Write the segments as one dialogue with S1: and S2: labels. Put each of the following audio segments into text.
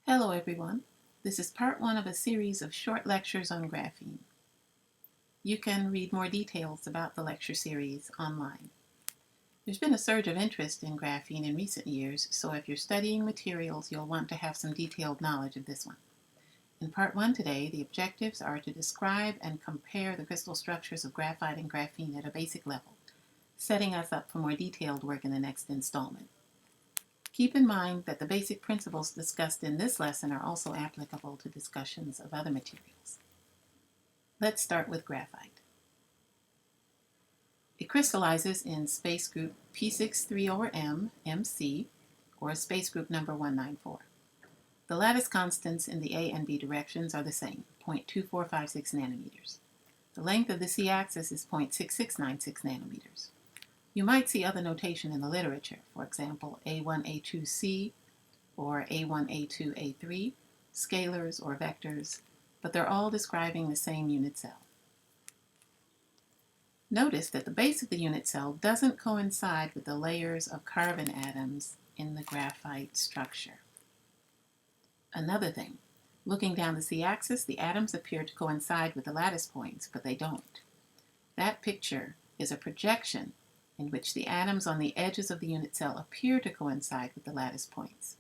S1: Hello everyone. This is part one of a series of short lectures on graphene. You can read more details about the lecture series online. There's been a surge of interest in graphene in recent years, so if you're studying materials, you'll want to have some detailed knowledge of this one. In part one today, the objectives are to describe and compare the crystal structures of graphite and graphene at a basic level, setting us up for more detailed work in the next installment. Keep in mind that the basic principles discussed in this lesson are also applicable to discussions of other materials. Let's start with graphite. It crystallizes in space group P63/M, MC, or space group number 194. The lattice constants in the A and B directions are the same, 0.2456 nanometers. The length of the C-axis is 0.6696 nanometers. You might see other notation in the literature, for example, A1A2C or A1A2A3, scalars or vectors, but they're all describing the same unit cell. Notice that the base of the unit cell doesn't coincide with the layers of carbon atoms in the graphite structure. Another thing, looking down the C-axis, the atoms appear to coincide with the lattice points, but they don't. That picture is a projection in which the atoms on the edges of the unit cell appear to coincide with the lattice points.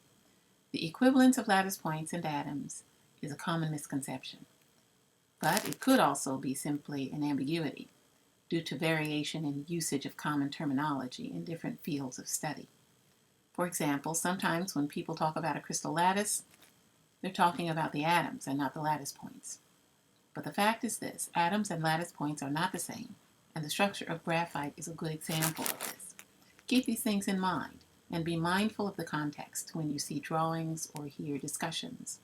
S1: The equivalence of lattice points and atoms is a common misconception, but it could also be simply an ambiguity due to variation in usage of common terminology in different fields of study. For example, sometimes when people talk about a crystal lattice, they're talking about the atoms and not the lattice points. But the fact is this: atoms and lattice points are not the same, and the structure of graphite is a good example of this. Keep these things in mind and be mindful of the context when you see drawings or hear discussions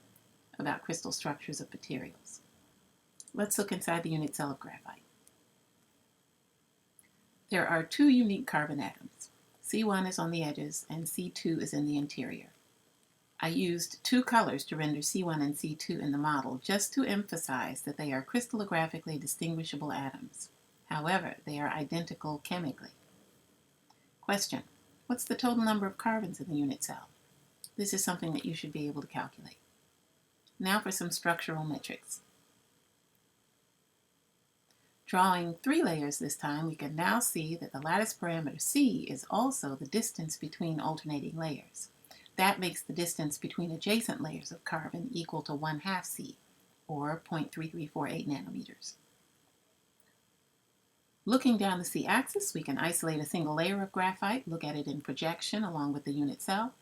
S1: about crystal structures of materials. Let's look inside the unit cell of graphite. There are two unique carbon atoms. C1 is on the edges and C2 is in the interior. I used two colors to render C1 and C2 in the model just to emphasize that they are crystallographically distinguishable atoms. However, they are identical chemically. Question: what's the total number of carbons in the unit cell? This is something that you should be able to calculate. Now for some structural metrics. Drawing three layers this time, we can now see that the lattice parameter C is also the distance between alternating layers. That makes the distance between adjacent layers of carbon equal to 1/2 C, or 0.3348 nanometers. Looking down the C-axis, we can isolate a single layer of graphite, look at it in projection along with the unit cell,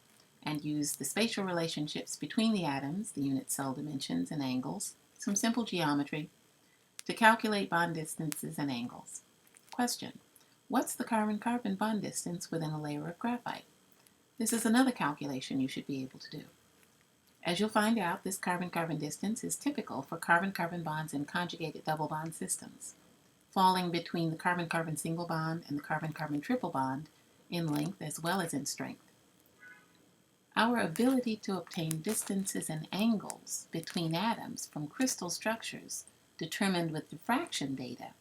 S1: and use the spatial relationships between the atoms, the unit cell dimensions and angles, some simple geometry, to calculate bond distances and angles. Question: what's the carbon-carbon bond distance within a layer of graphite? This is another calculation you should be able to do. As you'll find out, this carbon-carbon distance is typical for carbon-carbon bonds in conjugated double bond systems, falling between the carbon-carbon single bond and the carbon-carbon triple bond in length as well as in strength. Our ability to obtain distances and angles between atoms from crystal structures determined with diffraction data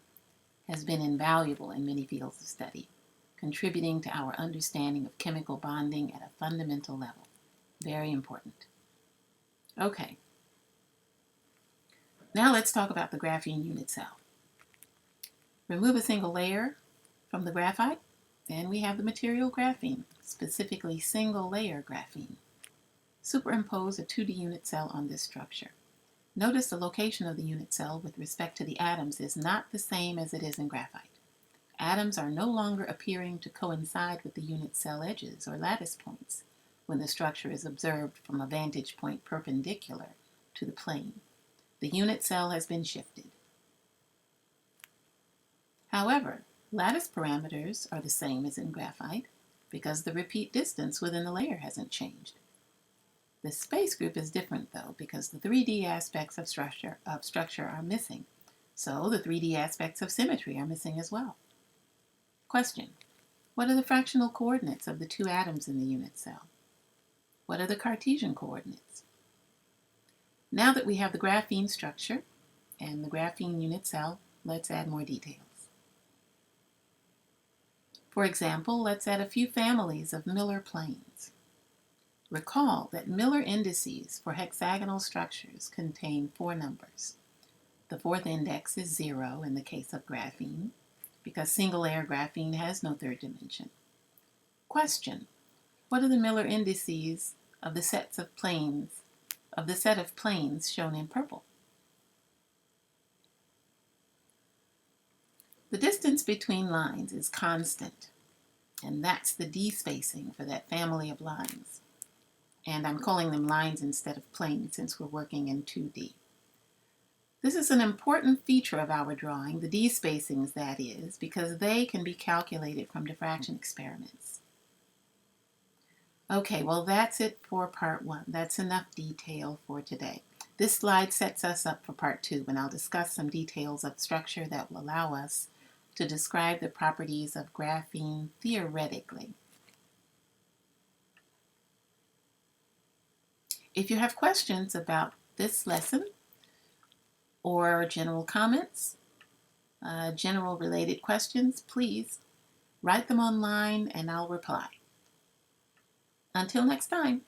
S1: has been invaluable in many fields of study, contributing to our understanding of chemical bonding at a fundamental level. Very important. Okay. Now let's talk about the graphene unit cell. Remove a single layer from the graphite, then we have the material graphene, specifically single layer graphene. Superimpose a 2D unit cell on this structure. Notice the location of the unit cell with respect to the atoms is not the same as it is in graphite. Atoms are no longer appearing to coincide with the unit cell edges or lattice points when the structure is observed from a vantage point perpendicular to the plane. The unit cell has been shifted. However, lattice parameters are the same as in graphite because the repeat distance within the layer hasn't changed. The space group is different though because the 3D aspects of structure are missing, so the 3D aspects of symmetry are missing as well. Question: what are the fractional coordinates of the two atoms in the unit cell? What are the Cartesian coordinates? Now that we have the graphene structure and the graphene unit cell, let's add more details. For example, let's add a few families of Miller planes. Recall that Miller indices for hexagonal structures contain 4 numbers. The fourth index is 0 in the case of graphene, because single-layer graphene has no third dimension. Question: what are the Miller indices of the set of planes shown in purple? The distance between lines is constant, and that's the D spacing for that family of lines. And I'm calling them lines instead of planes since we're working in 2D. This is an important feature of our drawing, the D spacings that is, because they can be calculated from diffraction experiments. Okay, well that's it for part 1. That's enough detail for today. This slide sets us up for part 2, and I'll discuss some details of structure that will allow us to describe the properties of graphene theoretically. If you have questions about this lesson or general comments, general related questions, please write them online and I'll reply. Until next time.